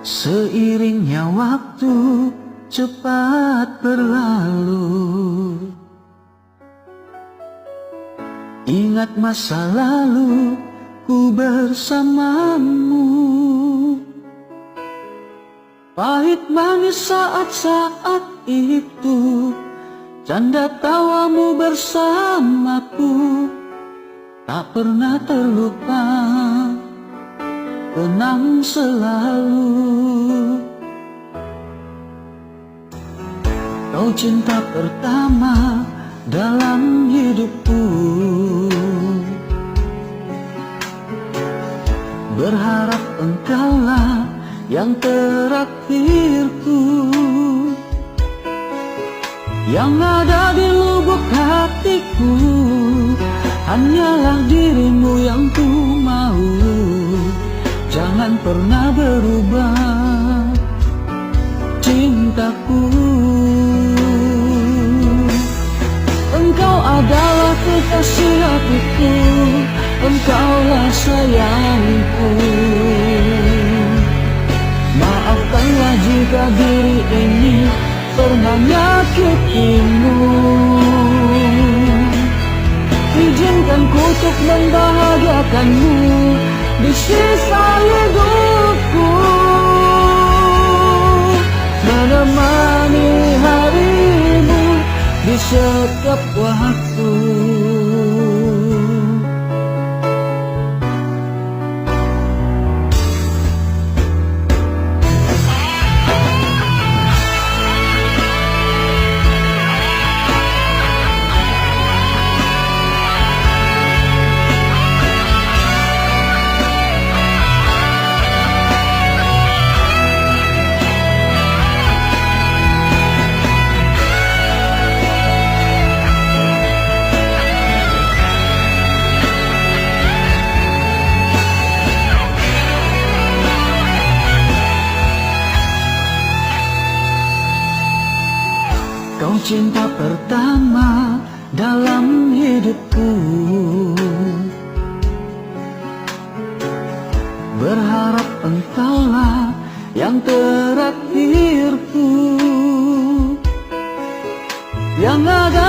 Seiringnya waktu cepat berlalu, ingat masa lalu ku bersamamu. Pahit manis saat-saat itu, canda tawamu bersamaku, tak pernah terlupa, kenang selalu. Kau cinta pertama dalam hidupku, berharap engkaulah yang terakhirku. Yang ada di lubuk hatiku hanyalah dirimu yang ku mau. Jangan pernah berubah cintaku. Engkau adalah kekasih hatiku, engkaulah sayangku. Maafkanlah jika diri ini pernah nyakitimu. Izinkan ku untuk membahagiakanmu di sisa hidupku, menemani harimu di setiap waktu. Kau cinta pertama dalam hidupku, berharap engkaulah yang terakhirku. Yang ada